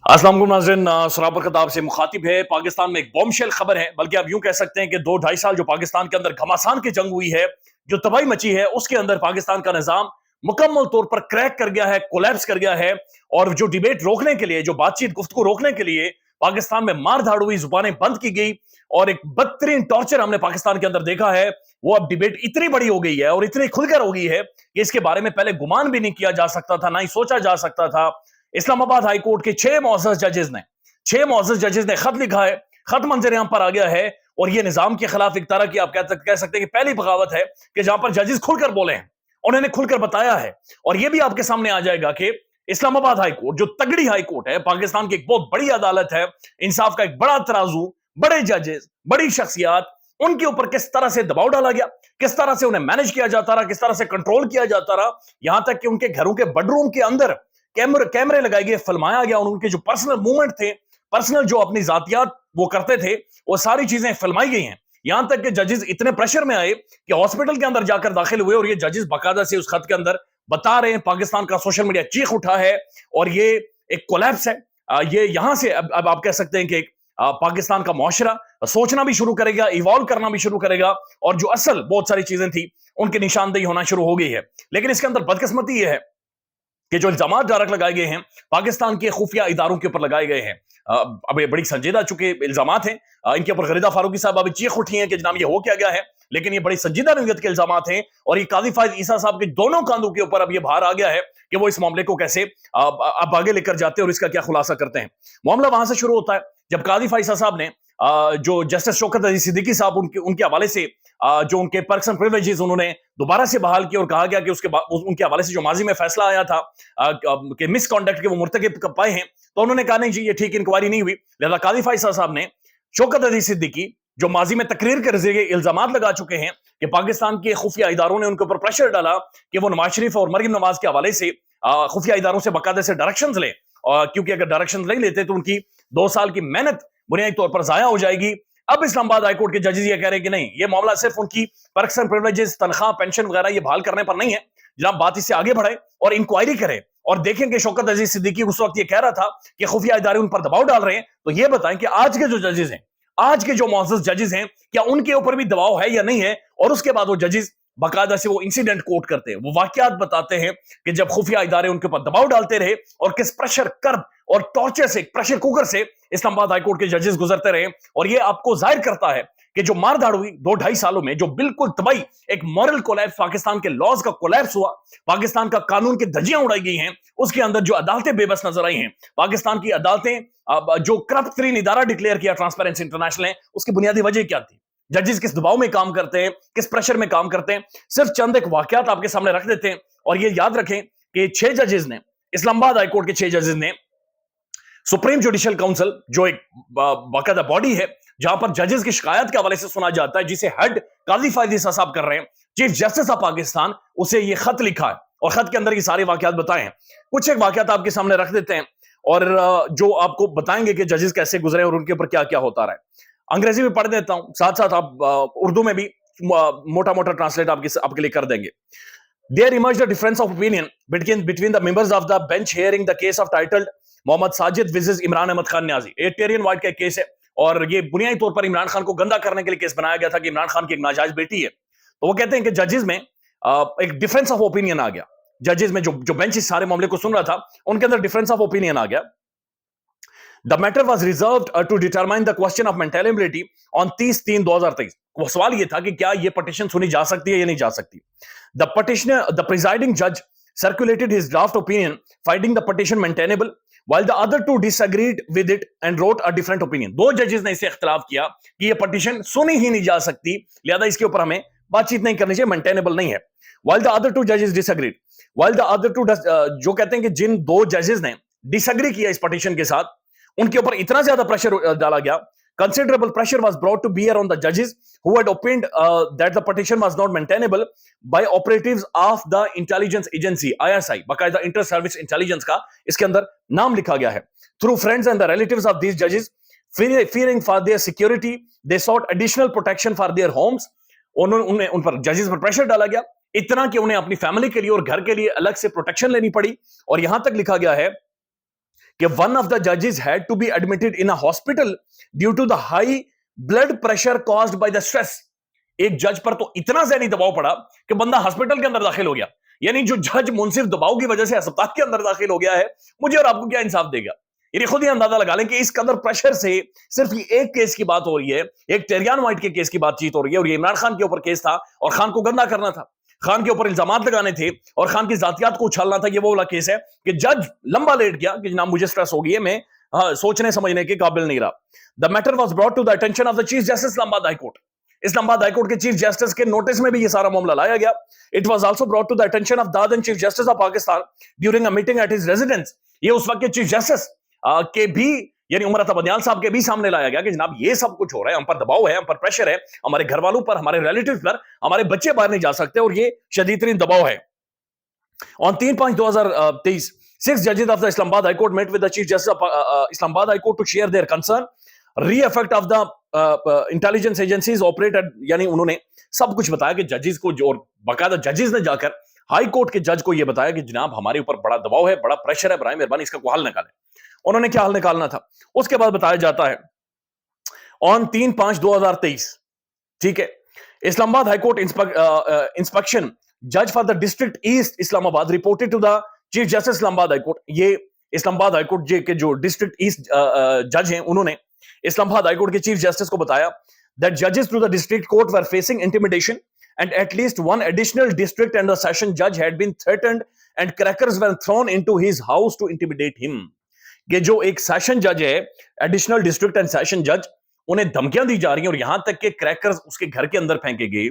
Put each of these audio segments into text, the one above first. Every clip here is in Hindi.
अस्सलाम वालेकुम नाज़रीन, सराबर खताब से मुखातिब है। पाकिस्तान में एक बॉम्बशेल खबर है, बल्कि आप यूं कह सकते हैं कि 2-2.5 साल जो पाकिस्तान के अंदर घमासान की जंग हुई है, जो तबाही मची है, उसके अंदर पाकिस्तान का निज़ाम मुकम्मल तौर पर क्रैक कर गया है, कोलैप्स कर गया है। और जो डिबेट रोकने के लिए, जो बातचीत गुफ्तगू रोकने के लिए पाकिस्तान में मार धाड़ हुई, जुबानें बंद की गई और एक बदतरीन टॉर्चर हमने पाकिस्तान के अंदर देखा है। वो अब डिबेट इतनी बड़ी हो गई है और इतनी खुलकर हो गई है कि इसके बारे में पहले गुमान भी नहीं किया जा सकता था, ना ही सोचा जा सकता था। इस्लामाबाद हाई कोर्ट के 6 मुअज़्ज़ज़ जजेस ने खत लिखा है। खत मंजर यहां पर आ गया है और यह निजाम के खिलाफ एक तरह की आप कह सकते हैं कि पहली बगावत है कि जहां पर जजेस खुलकर बोले हैं, उन्होंने खुलकर बताया है। और यह भी आपके सामने आ जाएगा कि इस्लामाबाद हाई कोर्ट जो तगड़ी हाई कोर्ट है, पाकिस्तान की एक बहुत बड़ी अदालत है, इंसाफ का एक बड़ा तराजू, बड़े जजेस, बड़ी शख्सियात, उनके ऊपर किस तरह से दबाव डाला गया, किस तरह से उन्हें मैनेज किया जाता रहा, किस तरह से कंट्रोल किया जाता रहा, यहां तक कि उनके घरों के बेडरूम के अंदर कैमरे लगाए गए, फिल्माया गया, उनके जो पर्सनल मूवमेंट थे, पर्सनल जो अपनी जातियात वो करते थे, वो सारी चीजें फिल्माई गई हैं। यहां तक कि जजेस इतने प्रेशर में आए कि हॉस्पिटल के अंदर जाकर दाखिल हुए और ये जजेस बाकायदा से उस खत के अंदर बता रहे हैं, पाकिस्तान का सोशल मीडिया चीख उठा है और ये एक कोलैप्स है। ये यहां से अब आप कह सकते हैं कि पाकिस्तान का मुआशरा सोचना भी शुरू करेगा, इवॉल्व करना भी शुरू करेगा और जो असल बहुत सारी चीजें थी उनकी निशानदेही होना शुरू हो गई है। लेकिन इसके अंदर बदकिस्मती यह है कि जो इल्जाम डायरेक्ट लगाए गए हैं, पाकिस्तान के खुफिया इदारों के ऊपर लगाए गए हैं। अब ये बड़ी संजीदा चुके इल्जाम हैं। इनके ऊपर गरीदा फारूकी साहब अभी चीख उठी हैं कि जनाब ये हो क्या गया है, लेकिन ये बड़ी संजीदा नौयत के इल्जाम हैं और ये काजी फायद ईसा साहब के दोनों कांधों के ऊपर अब ये बाहर आ गया है कि वो इस मामले को कैसे अब आगे लेकर जाते हैं और इसका क्या खुलासा करते हैं। मामला वहां से शुरू होता है जब काजी फायद ईसा साहब ने जो जस्टिस शौकत अली सिद्दीकी साहब उनके हवाले से जो उनके पर्क्स एंड प्रिविलेजेस उन्होंने दोबारा से बहाल किया और कहा गया कि उनके हवाले से जो माजी में फैसला आया था कि मिसकॉन्डक्ट के वो मुर्तकिब पाए हैं, तो उन्होंने कहा नहीं जी ये ठीक इंक्वायरी नहीं हुई। लिहाजा काजी फैसला साहब ने शौकत अली सिद्दीकी जो माजी में तकरीर के जरिए इल्जाम लगा चुके हैं कि पाकिस्तान के खुफिया इदारों ने उनके ऊपर प्रेशर डाला कि वो नवाज शरीफ और मरियम नवाज के हवाले से खुफिया इदारों से बाकायदे से डायरेक्शंस लें, क्योंकि अगर डायरेक्शंस नहीं लेते तो उनकी 2 साल की मेहनत बुनियादी तौर पर जाया हो जाएगी। अब इस्लामाबाद हाईकोर्ट के जजेस ये कह रहे हैं कि नहीं, ये मामला सिर्फ उनकी पर्क्स एंड प्रिविलेजेस, तनख्वाह, पेंशन वगैरह ये बहाल करने पर नहीं है। जनाब बात इससे आगे बढ़े और इंक्वायरी करें और देखें कि शौकत अजीज सिद्दीकी उस वक्त ये कह रहा था कि खुफिया इदारे उन पर दबाव डाल रहे हैं, तो ये बताएं कि आज के जो जजेस हैं, आज के जो मुअज़्ज़ज़ जजेस हैं, क्या उनके ऊपर भी दबाव है या नहीं है। और उसके बाद वो जजेस बाकायदा से वो इंसिडेंट कोट करते हैं, वो वाकयात बताते हैं कि जब खुफिया इदारे उनके ऊपर दबाव डालते रहे और किस प्रेशर, कर्ब और टॉर्चर से, प्रेशर कुकर से इस्लामाबाद हाईकोर्ट के जजेस गुजरते रहे। और ये आपको जाहिर करता है कि जो मारधाड़ हुई 2-2.5 सालों में, जो बिल्कुल तबाही, एक मॉरल कोलैप्स, पाकिस्तान के लॉज का कोलैप्स हुआ, पाकिस्तान का कानून की धज्जियां उड़ाई गई हैं, उसके अंदर जो अदालतें बेबस नजर आई हैं, पाकिस्तान की अदालतें जो करप्ट तरीन इदारा डिक्लेयर किया ट्रांसपेरेंसी इंटरनेशनल है, उसकी बुनियादी वजह क्या थी? जजेस किस दबाव में काम करते हैं, किस प्रेशर में काम करते हैं, सिर्फ चंद एक वाकयात आपके सामने रख देते हैं। और ये याद रखें कि 6 जजेस ने, इस्लामाबाद हाईकोर्ट के 6 जजेस ने सुप्रीम जुडिशियल काउंसिल, जो एक बाकायदा बॉडी है जहां पर जजेस की शिकायत के हवाले से सुना जाता है, जिसे हेड काजी फायद ईसा साहब कर रहे हैं, चीफ जस्टिस ऑफ पाकिस्तान, उसे ये खत लिखा है और खत के अंदर ये सारे वाकयात बताए हैं। कुछ एक वाकयात आपके सामने रख देते हैं और जो आपको बताएंगे कि जजेस कैसे गुजरे और उनके ऊपर क्या क्या होता रहा है। अंग्रेजी में पढ़ देता हूं, साथ साथ आप उर्दू में भी मोटा मोटा ट्रांसलेट आपके लिए कर देंगे। There emerged a difference of opinion between the members of the bench hearing the case of titled Mohammad Sajid विसेस इमरान अहमद खान न्याजी। टेरियन वाइट का केस है और ये बुनियादी तौर पर इमरान खान को गंदा करने के लिए केस बनाया गया था कि इमरान खान की एक नाजायज बेटी है। तो वो कहते हैं कि जजेस में एक डिफरेंस ऑफ ओपिनियन आ गया। जजेस में जो बेंच इस सारे मामले को सुन रहा था, उनके अंदर डिफरेंस ऑफ ओपिनियन आ गया। The matter was reserve to determine the question of maintainability on 30/3/2023। वो सवाल ये था कि क्या ये पटिशन सुनी जा सकती है या नहीं जा सकती। द प्रिजाइडिंग जज circulated his draft opinion finding the petition maintainable while the other two disagreed with it and wrote a different opinion। 2 जजेस ने इससे इख्तिलाफ किया कि ये पटिशन सुनी ही नहीं जा सकती, लिहाजा इसके ऊपर हमें बातचीत नहीं करनी चाहिए, मेंटेनेबल नहीं है। while the other two judges disagreed, while the other two जो कहते हैं कि जिन 2 जजेस ने डिसएग्री किया इस पटिशन के साथ, उनके ऊपर इतना ज्यादा प्रेशर डाला गया, considerable pressure was brought to bear on the judges who had opined that the petition was not maintainable by operatives of the intelligence agency ISI। बाकायदा इंटर सर्विस इंटेलिजेंस का इसके अंदर नाम लिखा गया है। Through friends and the relatives of these judges, fearing for their security, they sought additional protection for their homes। उन्हें उन पर जजेस पर प्रेशर डाला गया इतना कि उन्हें अपनी फैमिली के लिए और घर के लिए अलग से प्रोटेक्शन लेनी पड़ी। और यहां तक लिखा गया है कि वन ऑफ द जजेस had to be admitted in a hospital due to the high blood pressure caused by the stress. एक जज पर तो इतना ज़हनी दबाव पड़ा कि बंदा हॉस्पिटल के अंदर दाखिल हो गया। यानी जो जज मुनसिफ दबाव की वजह से अस्पताल के अंदर दाखिल हो गया है, मुझे और आपको क्या इंसाफ देगा? यानी खुद ही अंदाजा लगा लें कि इस कदर प्रेशर से सिर्फ ये एक केस की बात हो रही है, एक टेरियान वाइट के केस की बातचीत हो रही है, और ये इमरान खान के ऊपर केस था और खान को गंदा करना था, खान के ऊपर इल्जाम लगाने थे और खान की जातियात को उछालना था। ये वो वाला केस है कि जज लंबा लेट गया कि जनाब मुझे स्ट्रेस हो गई है, मैं सोचने समझने के काबिल नहीं रहा। The matter was brought to the attention of the chief justice Islamabad high court. Islamabad high court के चीफ जस्टिस के नोटिस में भी ये सारा मामला लाया गया। It was also brought to the attention of the then chief justice of Pakistan during a meeting at his residence. ये उस वक्त के चीफ जस्टिस के भी यानी उमर अता बंदियाल साहब के भी सामने लाया गया कि जनाब ये सब कुछ हो रहा है, हम पर दबाव है, हम पर प्रेशर है, हमारे घर वालों पर, हमारे रिलेटिव्स पर, हमारे बच्चे बाहर नहीं जा सकते और ये शदीद तरीन दबाव है। On 3/5/2023, 6 judges of the Islamabad High Court met with the Chief Justice of Islamabad High Court to share their concern, re-effect of the intelligence agencies operated। यानी उन्होंने सब कुछ बताया कि जजेस को, जो बाकायदा जजेस ने जाकर हाई कोर्ट के जज को यह बताया कि जनाब हमारे ऊपर बड़ा दबाव है, बड़ा प्रेशर है, बराए मेहरबानी इसका कोई हल निकालें। उन्होंने क्या हल निकालना था, उसके बाद बताया जाता है ऑन 3/5/2023, ठीक है, इस्लामाबाद हाई कोर्ट इंस्पेक्शन जज for the district east Islamabad reported to the chief justice Islamabad high court. ये इस्लामाबाद हाई कोर्ट के जो डिस्ट्रिक्ट ईस्ट जज हैं, उन्होंने इस्लामाबाद हाई कोर्ट के चीफ जस्टिस को बताया दैट जजेस to the district court were facing intimidation and at least one additional district and the session judge had been threatened and crackers were thrown into his house to intimidate him। कि जो एक सेशन जज है, एडिशनल डिस्ट्रिक्ट एंड सेशन जज, उन्हें धमकियां दी जा रही हैं और यहां तक कि क्रैकर्स उसके घर के अंदर फेंके गए,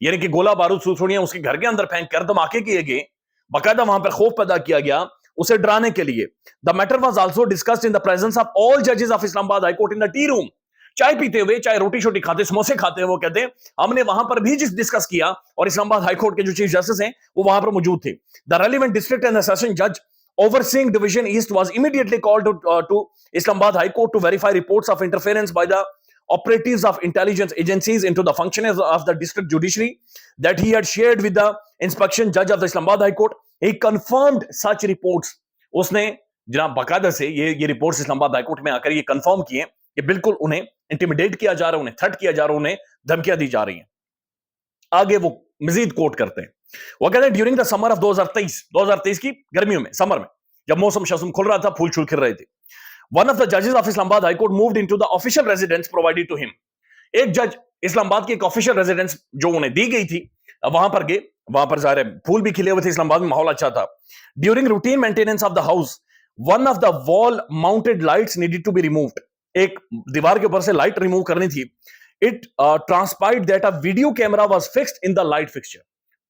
यानी कि गोला बारूद सुरसुड़ियां उसके घर के अंदर फेंक कर धमाके किए गए, बाकायदा वहां पर खौफ पैदा किया गया उसे डराने के लिए। The matter was also discussed in the presence of all जजेस of Islamabad high court in the tea room. चाय पीते हुए, चाहे रोटी छोटी खाते, समोसे खाते हुए, वो कहते हैं हमने वहां पर भी डिस्कस किया और इस्लामाबाद हाई कोर्ट के जो चीफ जस्टिस हैं वो वहां पर मौजूद थे। The relevant district and session जज overseeing division east was immediately called to Islamabad High Court to verify reports of interference by the operatives of intelligence agencies into the functioning of the district judiciary that he had shared with the inspection judge of the Islamabad High Court। He confirmed such reports। उसने जनाब बाकायदा से ये रिपोर्ट्स इस्लामाबाद हाई कोर्ट में आकर ये कंफर्म किए कि बिल्कुल उन्हें इंटिमिडेट किया जा रहा है, उन्हें थ्रेट किया जा रहा है, उन्हें धमकियां दी जा रही हैं। आगे वो मजीद कोट करते हैं, वो कहते हैं ड्यूरिंग द समर ऑफ 2023 की गर्मियों में, समर में, जब मौसम शसम खुल रहा था, फूल छूल खिल रहे थे, वन ऑफ द जजेस of Islamabad high court moved into the official residence provided to him. एक जज इस्लामाबाद की एक ऑफिशियल रेजिडेंस जो उन्हें दी गई थी, वहां पर गए, वहां पर जाहिर है फूल भी खिले हुए थे, इस्लामाबाद में माहौल अच्छा था। During routine maintenance of the house, one of the wall mounted lights needed to be removed. एक दीवार के ऊपर से लाइट रिमूव करनी थी। It transpired that a video camera was fixed in the light fixture।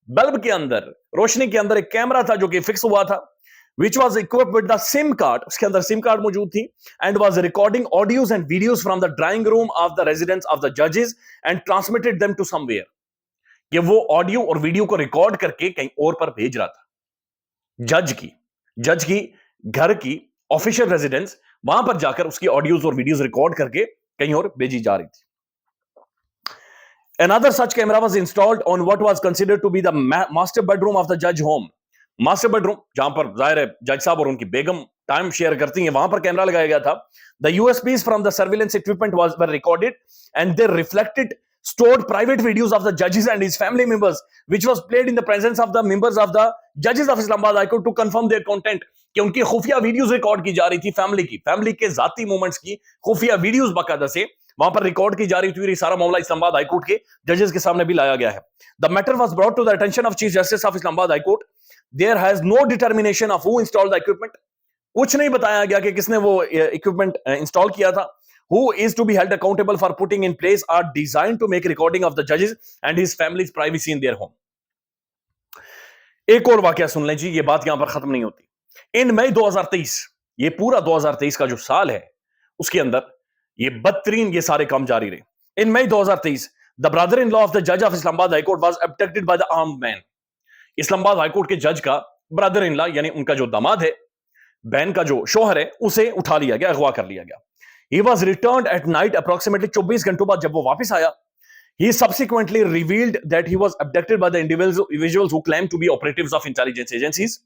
Bulb के अंदर, रोशनी के अंदर एक कैमरा था जो कि फिक्स हुआ था, which was equipped with the SIM card। उसके अंदर सिम कार्ड मौजूद थी, and was recording audios and videos from the drawing room of the residence of the judges and transmitted them to somewhere। कि वो ऑडियो और वीडियो को रिकॉर्ड करके कहीं और पर भेज रहा था। जज की घर की ऑफिशियल रेजिडेंस, वहां पर जाकर उसकी ऑडियोज और वीडियोज रिकॉर्ड करके कहीं और भेजी जा रही थी। Another such camera was installed on what was considered to be the master bedroom of the judge home। Master bedroom जहां पर जाहिर है जज साहब और उनकी बेगम टाइम शेयर करती हैं, वहां पर कैमरा लगाया गया था। The USBs from the surveillance equipment were recorded and they reflected stored private videos of the judges and his family members which was played in the presence of the members of the judges of Islamabad High Court to confirm their content। कि उनकी खुफिया वीडियोस रिकॉर्ड की जा रही थी, फैमिली के जाती मोमेंट्स की खुफिया वीडियोस बाकायदा से वहां पर रिकॉर्ड की जा रही थी। सारा मामला इस्लामाबाद हाई कोर्ट के जजेस के सामने भी लाया गया है। The matter was brought to the attention of chief justice of Islamabad high court. There has no determination of who installed the equipment. कुछ नहीं बताया गया कि किसने वो इक्विपमेंट इंस्टॉल किया था। Who is to be held accountable for putting in place are designed to make recording of the judges and his family's privacy in their home। एक और वाकया सुन लें जी, ये बात यहां पर खत्म नहीं होती। इन मई 2023, ये पूरा 2023 का जो साल है उसके अंदर ये बदतरीन ये सारे काम जारी रहे। In May 2023 the brother in law of the जज of Islamabad high court was abducted by the armed man. Islamabad high court के जज का ब्रदर इन लॉ यानी उनका जो दामाद है, बहन का जो शोहर है, उसे उठा लिया गया, अगवा कर लिया गया। He was returned at night approximately 24 घंटों बाद जब वो वापस आया। He subsequently revealed that he was abducted by the individuals who claimed to be operatives of intelligence agencies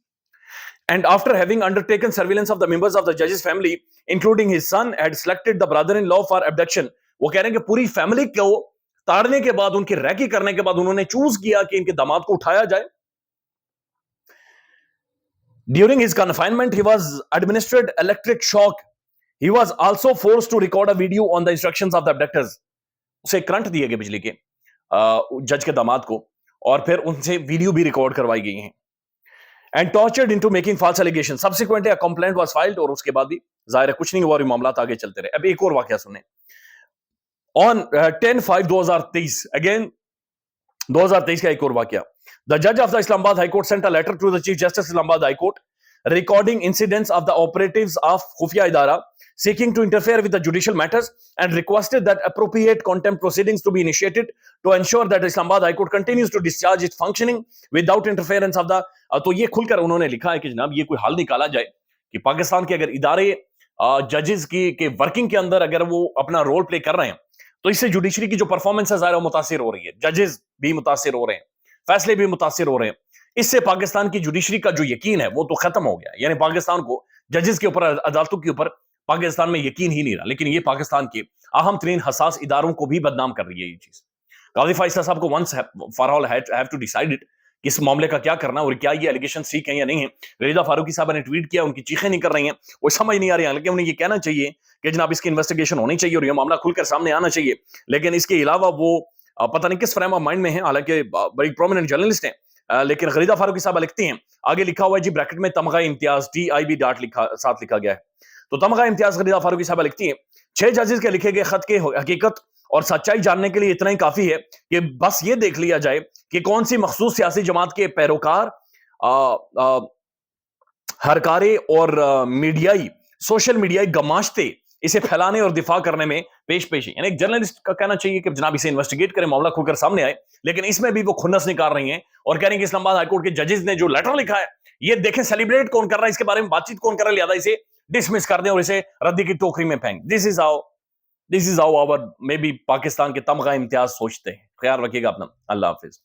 And after having undertaken surveillance of the members of the judge's family, including his son, had selected the brother-in-law for abduction. वो कह रहे हैं कि पूरी फैमिली को ताड़ने के बाद, उनकी रैकी करने के बाद उन्होंने चूज किया कि इनके दामाद को उठाया जाए. During his confinement, he was administered electric shock. He was also forced to record a video on the instructions of the abductors. उसे करंट दिए गए बिजली के जज के दामाद को, और फिर उनसे वीडियो भी रिकॉर्ड करवाई गई हैं. And tortured into making false allegations. Subsequently, a complaint was filed और उसके बाद भी जाहिर है कुछ नहीं हुआ और मामला आगे चलते रहे. अब एक और वाकया सुने. On 10/5/2023, again 2023 का एक और वाकया. The judge of the Islamabad High Court sent a letter to the Chief Justice Islamabad High Court recording incidents of the operatives of Khufia Idara seeking to interfere with the judicial matters and requested that appropriate contempt proceedings to be initiated to ensure that Islamabad High Court continues to discharge its functioning without interference of the. तो ये खुलकर उन्होंने लिखा है कि जनाब ये कोई हल निकाला जाए कि पाकिस्तान के अगर इदारे जजेस की के वर्किंग के अंदर अगर वो अपना रोल प्ले कर रहे हैं तो इससे जुडिशरी की जो परफॉर्मेंस है ज़ाहिर मुतासिर हो रही है, जजेस भी मुतासिर हो रहे हैं, फैसले भी मुतासिर हो रहे हैं. इससे पाकिस्तान की जुडिशरी का जो यकीन है वो तो खत्म हो गया. यानी पाकिस्तान को जजेस के ऊपर, अदालतों के ऊपर पाकिस्तान में यकीन ही नहीं रहा. लेकिन ये पाकिस्तान के अहम तरीन हसास इदारों को भी बदनाम कर रही है ये चीज. काजी फैसला साहब को once for all have to decide it कि इस मामले का क्या करना और क्या ये एलिगेशन ठीक है या नहीं है. गलीदा फारूकी साहब ने ट्वीट किया, उनकी चीखें नहीं कर रही हैं, वो समझ नहीं आ रही है. लेकिन उन्हें ये कहना चाहिए कि जनाब इसकी इन्वेस्टिगेशन होनी चाहिए और ये मामला खुलकर सामने आना चाहिए. लेकिन इसके अलावा वो पता नहीं किस फ्रेम ऑफ माइंड में है. हालांकि बड़ी प्रोमिनेंट जर्नलिस्ट हैं, लेकिन गलीदा फारूकी साहब लिखती हैं, आगे लिखा हुआ है जी ब्रैकेट में तमगा इम्तियाज TIB डॉट साथ लिखा गया है. तो तमगा इम्तियाज गलीदा फारूकी साहब लिखती हैं, 6 जजेस के लिखे गए खत के हकीकत और सच्चाई जानने के लिए इतना ही काफी है कि बस ये देख लिया जाए कि कौन सी मखसूस सियासी जमात के पैरोकार, हरकारे और मीडियाई, सोशल मीडियाई गमाश्ते इसे फैलाने और दिफा करने में पेश है. यानी एक जर्नलिस्ट का कहना चाहिए कि जनाब इसे इन्वेस्टिगेट करें, मामला खुलकर सामने आए. लेकिन इसमें भी वो खुन्नस निकाल रही हैं और कह रही हैं कि इस्लामाबाद हाईकोर्ट के जजेस ने जो लेटर लिखा है ये देखें, सेलिब्रेट कौन कर रहा है, इसके बारे में बातचीत कौन कर रहा है, लिहाजा इसे डिसमिस कर दें और इसे रद्दी की टोकरी में फेंक. This is how our may be Pakistan के तमगा इम्तियाज सोचते हैं. ख्याल रखिएगा अपना. अल्लाह हाफिज.